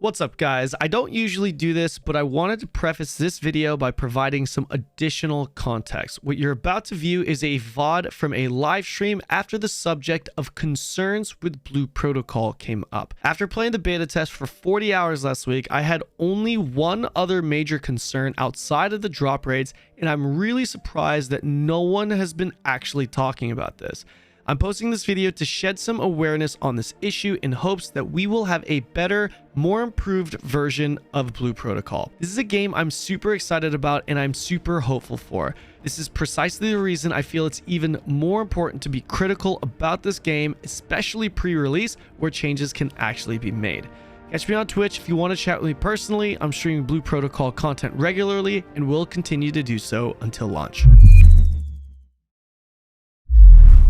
What's up, guys? I don't usually do this, but I wanted to preface this video by providing some additional context. What you're about to view is a VOD from a live stream after the subject of concerns with Blue Protocol came up. After playing the beta test for 40 hours last week, I had only one other major concern outside of the drop rates, and I'm really surprised that no one has been actually talking about this. I'm posting this video to shed some awareness on this issue in hopes that we will have a better, more improved version of Blue Protocol. This is a game I'm super excited about and I'm super hopeful for. This is precisely the reason I feel it's even more important to be critical about this game, especially pre-release where changes can actually be made. Catch me on Twitch if you want to chat with me personally. I'm streaming Blue Protocol content regularly and will continue to do so until launch.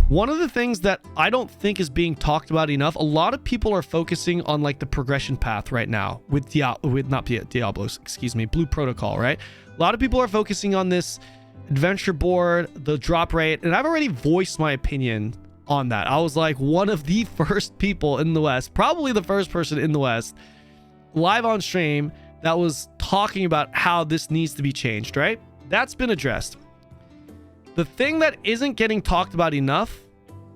One of the things that I don't think is being talked about enough, a lot of people are focusing on like the progression path right now with Blue Protocol, right? A lot of people are focusing on this adventure board, the drop rate, and I've already voiced my opinion on that. I was like one of the first people in the West, probably the first person in the West, live on stream that was talking about how this needs to be changed, right? That's been addressed. The thing that isn't getting talked about enough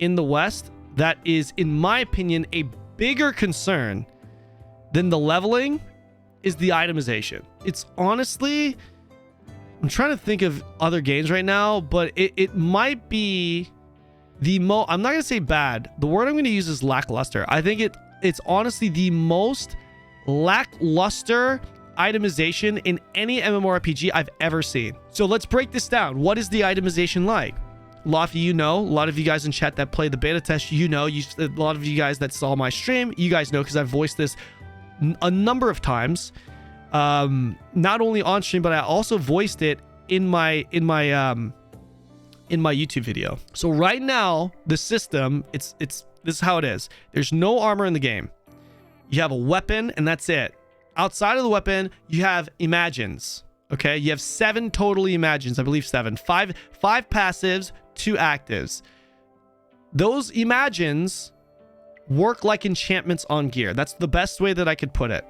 in the West, that is, in my opinion, a bigger concern than the leveling, is the itemization. It's honestly, I'm trying to think of other games right now, but it might be the most, I'm not going to say bad. The word I'm going to use is lackluster. I think it's honestly the most lackluster itemization in any MMORPG I've ever seen. So let's break this down. What is the itemization like? A lot of you know, a lot of you guys in chat that play the beta test, you know, a lot of you guys that saw my stream, you guys know because I've voiced this a number of times. Not only on stream, but I also voiced it in my YouTube video. So right now, the system, this is how it is. There's no armor in the game. You have a weapon and that's it. Outside of the weapon, you have imagines. Okay, you have 7 total imagines. I believe 7. 5 passives, 2 actives. Those imagines work like enchantments on gear. That's the best way that I could put it.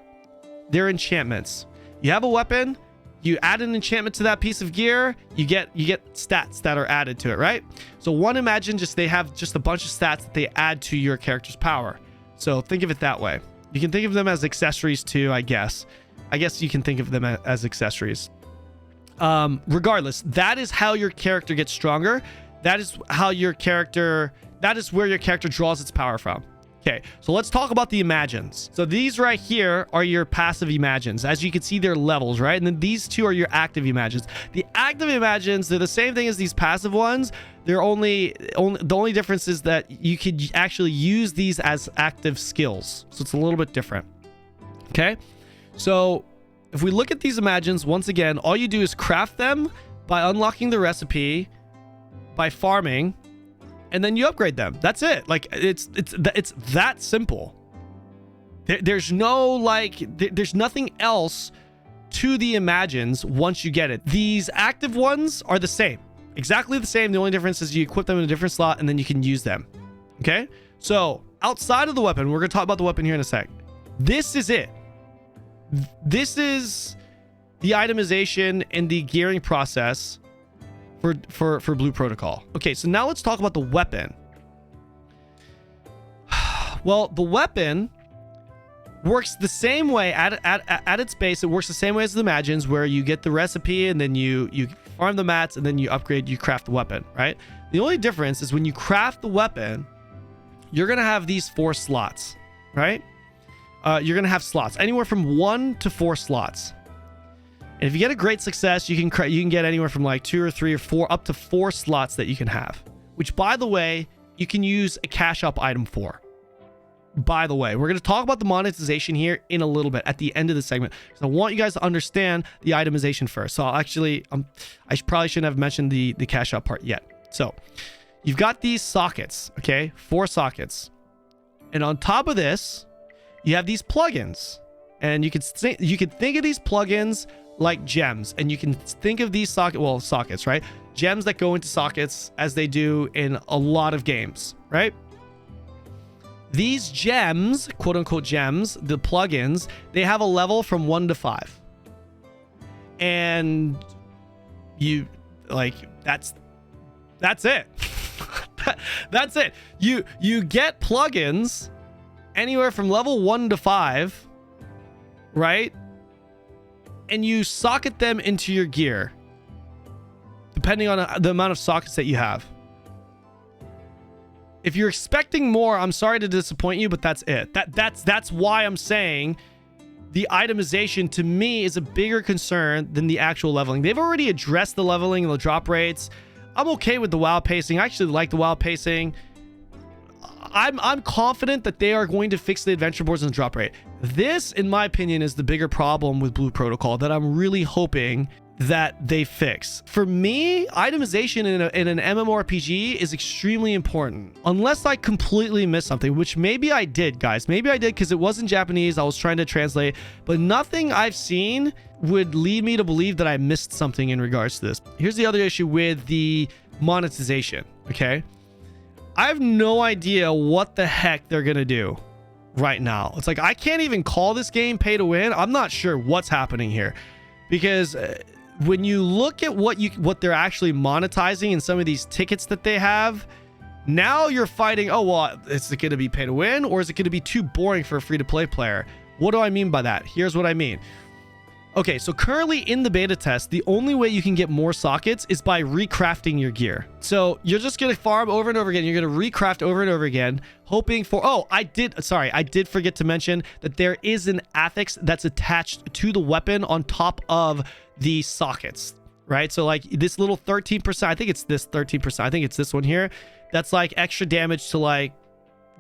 They're enchantments. You have a weapon, you add an enchantment to that piece of gear, you get stats that are added to it, right? So one imagine they have just a bunch of stats that they add to your character's power. So think of it that way. You can think of them as accessories too, I guess. I guess you can think of them as accessories. Regardless, that is how your character gets stronger. That is how that is where your character draws its power from. Okay, so let's talk about the imagines. So these right here are your passive imagines. As you can see, they're levels, right? And then these 2 are your active imagines. The active imagines, they're the same thing as these passive ones. They're the only difference is that you could actually use these as active skills. So it's a little bit different. Okay, so if we look at these imagines, once again, all you do is craft them by unlocking the recipe, by farming, and then you upgrade them. That's it. Like it's that simple. There's no there's nothing else to the imagines once you get it. These active ones are the same, exactly the same. The only difference is you equip them in a different slot and then you can use them. Okay, so outside of the weapon, we're gonna talk about the weapon here in a sec. This is it. This is the itemization and the gearing process for Blue Protocol. Okay, so now let's talk about the weapon. Well, the weapon works the same way at its base. It works the same way as the imagines, where you get the recipe and then you farm the mats and then you upgrade, you craft the weapon, right? The only difference is when you craft the weapon, you're gonna have these 4 slots, right? You're gonna have slots anywhere from 1 to 4 slots. And if you get a great success, you can get anywhere from like 2 or 3 or 4 up to 4 slots that you can have, which, by the way, you can use a cash up item for. By the way, we're going to talk about the monetization here in a little bit at the end of the segment, because I want you guys to understand the itemization first. So I probably shouldn't have mentioned the cash up part yet. So you've got these sockets, okay, 4 sockets, and on top of this, you have these plugins, and you could think of these plugins like gems, and you can think of these sockets, right? Gems that go into sockets as they do in a lot of games, right? These gems, quote unquote gems, the plugins, they have a level from 1 to 5. And you like that's it. That's it. You get plugins anywhere from level 1 to 5, right? And you socket them into your gear depending on the amount of sockets that you have. If you're expecting more, I'm sorry to disappoint you, but that's it. That's why I'm saying the itemization to me is a bigger concern than the actual leveling. They've already addressed the leveling and the drop rates. I'm okay with the WoW pacing. I actually like the WoW pacing. I'm confident that they are going to fix the adventure boards and the drop rate. This, in my opinion, is the bigger problem with Blue Protocol that I'm really hoping that they fix. For me, itemization in an MMORPG is extremely important. Unless I completely missed something, which maybe I did, guys. Maybe I did because it was in Japanese. I was trying to translate, but nothing I've seen would lead me to believe that I missed something in regards to this. Here's the other issue with the monetization, okay? I have no idea what the heck they're gonna do right now. It's like I can't even call this game pay to win. I'm not sure what's happening here because when you look at what they're actually monetizing in some of these tickets that they have, now you're fighting, oh, well, is it going to be pay to win or is it going to be too boring for a free-to-play player? What do I mean by that? Here's what I mean. Okay, so currently in the beta test, the only way you can get more sockets is by recrafting your gear. So you're just going to farm over and over again. You're going to recraft over and over again, hoping for... Oh, I did forget to mention that there is an affix that's attached to the weapon on top of the sockets, right? So like this little 13%, I think it's this 13%. I think it's this one here. That's like extra damage to like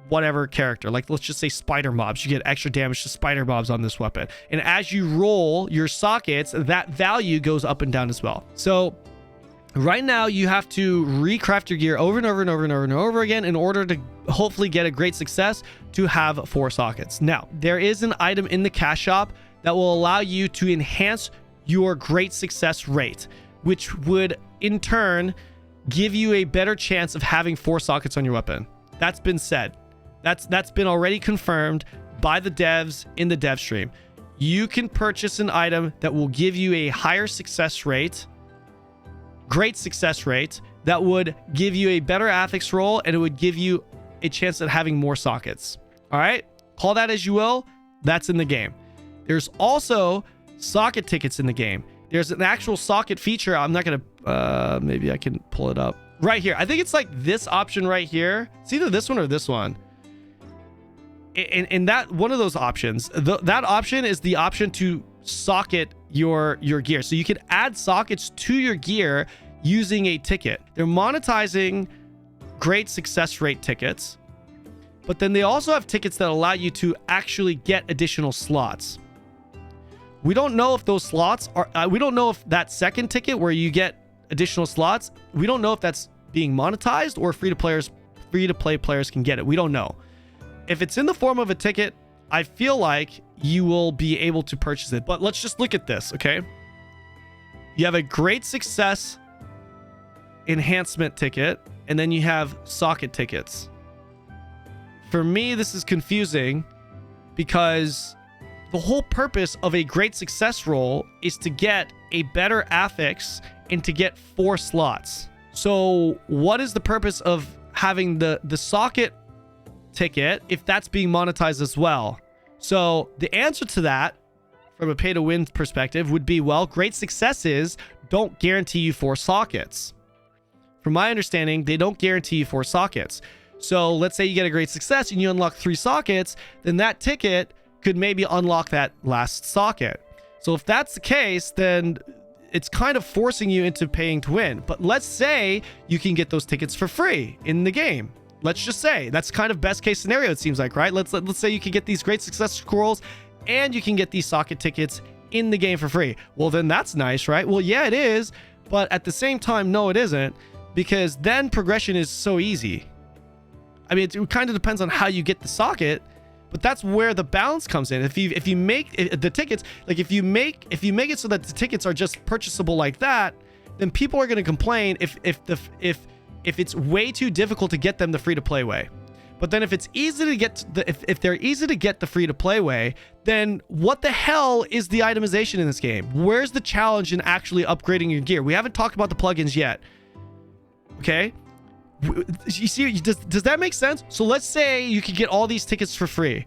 whatever character, like let's just say spider mobs. You get extra damage to spider mobs on this weapon, and as you roll your sockets, that value goes up and down as well. So right now you have to recraft your gear over and over and over and over and over again in order to hopefully get a great success to have 4 sockets. Now there is an item in the cash shop that will allow you to enhance your great success rate, which would in turn give you a better chance of having 4 sockets on your weapon. That's been said. That's been already confirmed by the devs in the dev stream. You can purchase an item that will give you a higher success rate, great success rate, that would give you a better affix roll, and it would give you a chance at having more sockets. All right, call that as you will. That's in the game. There's also socket tickets in the game. There's an actual socket feature. I'm not gonna maybe I can pull it up right here. I think it's like this option right here. It's either this one or this one. And that one of those options, that option is the option to socket your gear. So you can add sockets to your gear using a ticket. They're monetizing great success rate tickets, but then they also have tickets that allow you to actually get additional slots. We don't know if those slots are, we don't know if that second ticket where you get additional slots, we don't know if that's being monetized or free-to-play players can get it. We don't know. If it's in the form of a ticket, I feel like you will be able to purchase it. But let's just look at this, okay? You have a great success enhancement ticket, and then you have socket tickets. For me, this is confusing because the whole purpose of a great success roll is to get a better affix and to get 4 slots. So what is the purpose of having the socket ticket if that's being monetized as well? So the answer to that from a pay to win perspective would be, well, great successes don't guarantee you 4 sockets. From my understanding, they don't guarantee you 4 sockets. So let's say you get a great success and you unlock 3 sockets, then that ticket could maybe unlock that last socket. So if that's the case, then it's kind of forcing you into paying to win. But let's say you can get those tickets for free in the game. Let's just say that's kind of best case scenario, it seems like, right? Let's say you can get these great success scrolls and you can get these socket tickets in the game for free. Well, then that's nice, right? Well, yeah, it is. But at the same time, no, it isn't, because then progression is so easy. I mean, it kind of depends on how you get the socket, but that's where the balance comes in. If you make the tickets, like if you make it so that the tickets are just purchasable like that, then people are going to complain if it's way too difficult to get them the free to play way. But then if it's easy to get if they're easy to get the free to play way, then what the hell is the itemization in this game? Where's the challenge in actually upgrading your gear? We haven't talked about the plugins yet. Okay? You see, does that make sense? So let's say you could get all these tickets for free.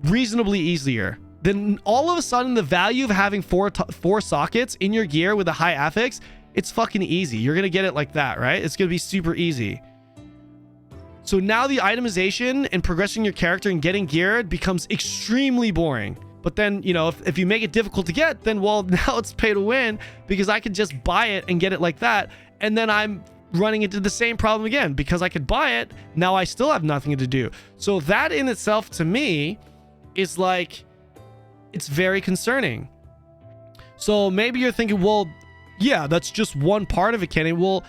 Reasonably easier. Then all of a sudden the value of having four sockets in your gear with a high affix, it's fucking easy. You're going to get it like that, right? It's going to be super easy. So now the itemization and progressing your character and getting geared becomes extremely boring. But then, you know, if you make it difficult to get, then, well, now it's pay to win because I could just buy it and get it like that. And then I'm running into the same problem again because I could buy it. Now I still have nothing to do. So that in itself, to me, is like, it's very concerning. So maybe you're thinking, well, yeah, that's just one part of it, Kenny. Well,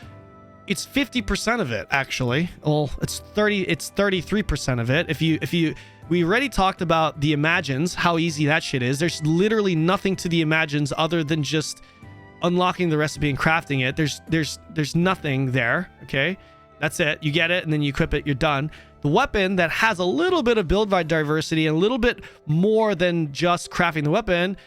it's 50% of it, actually. Well, it's 33% of it. We already talked about the imagines, how easy that shit is. There's literally nothing to the imagines other than just unlocking the recipe and crafting it. There's nothing there. Okay, that's it. You get it, and then you equip it. You're done. The weapon that has a little bit of build diversity and a little bit more than just crafting the weapon,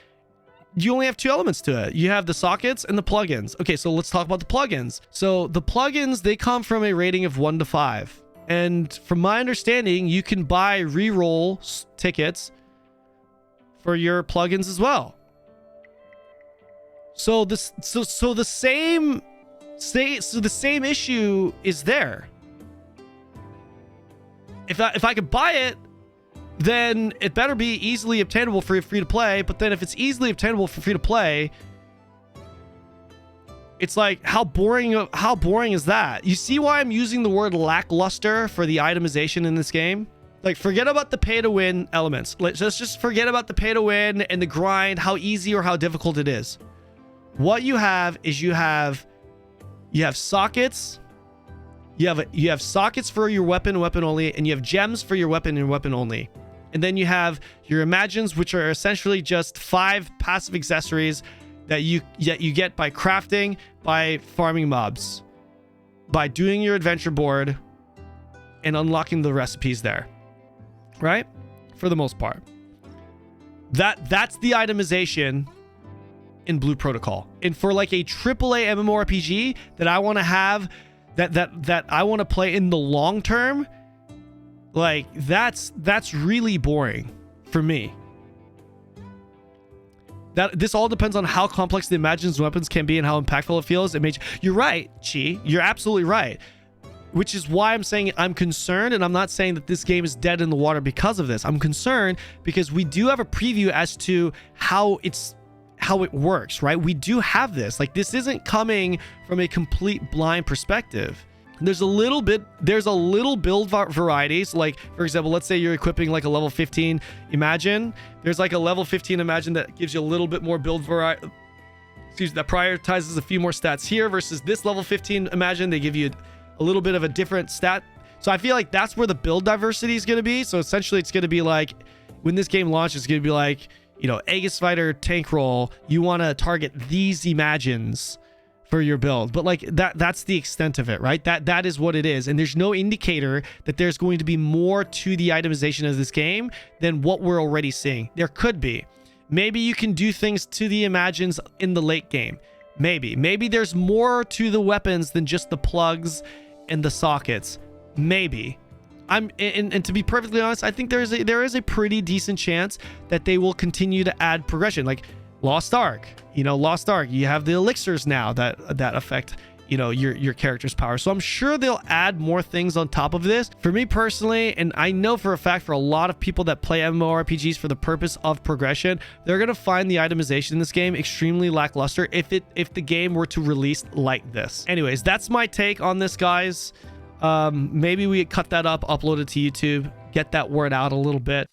you only have two elements to it. You have the sockets and the plugins. Okay, so let's talk about the plugins. So the plugins, they come from a rating of 1 to 5. And from my understanding, you can buy reroll tickets for your plugins as well. So the same issue is there. If I could buy it, then it better be easily obtainable for free to play. But then if it's easily obtainable for free to play, it's like, how boring is that? You see why I'm using the word lackluster for the itemization in this game? Like, forget about the pay to win elements. Let's just forget about the pay to win and the grind, how easy or how difficult it is. What you have is you have sockets. You have sockets for your weapon only, and you have gems for your weapon and weapon only. And then you have your imagines, which are essentially just 5 passive accessories that you get by crafting, by farming mobs, by doing your adventure board, and unlocking the recipes there. Right? For the most part. That's the itemization in Blue Protocol. And for like a AAA MMORPG that I want to have, that I want to play in the long term, like that's really boring for me. This all depends on how complex the imagines weapons can be and how impactful it feels. You're right, Chi. You're absolutely right. Which is why I'm saying I'm concerned, and I'm not saying that this game is dead in the water because of this. I'm concerned because we do have a preview as to how it works, right? We do have this. Like, this isn't coming from a complete blind perspective. There's a little build varieties. Like, for example, let's say you're equipping like a level 15 imagine. There's like a level 15 imagine that gives you a little bit more build variety. Excuse me, that prioritizes a few more stats here versus this level 15 imagine. They give you a little bit of a different stat. So I feel like that's where the build diversity is going to be. So essentially it's going to be like, when this game launches, it's going to be like, you know, Aegis Fighter tank roll, you want to target these imagines for your build. But like that's the extent of it, right? That is what it is. And there's no indicator that there's going to be more to the itemization of this game than what we're already seeing. There could be. Maybe you can do things to the imagines in the late game. Maybe there's more to the weapons than just the plugs and the sockets. Maybe. And to be perfectly honest, I think there is a pretty decent chance that they will continue to add progression. Like Lost Ark, you have the elixirs now that affect, you know, your character's power. So I'm sure they'll add more things on top of this. For me personally, and I know for a fact for a lot of people that play MMORPGs for the purpose of progression, they're gonna find the itemization in this game extremely lackluster if the game were to release like this. Anyways, that's my take on this, guys. Maybe we cut that up, upload it to YouTube, get that word out a little bit.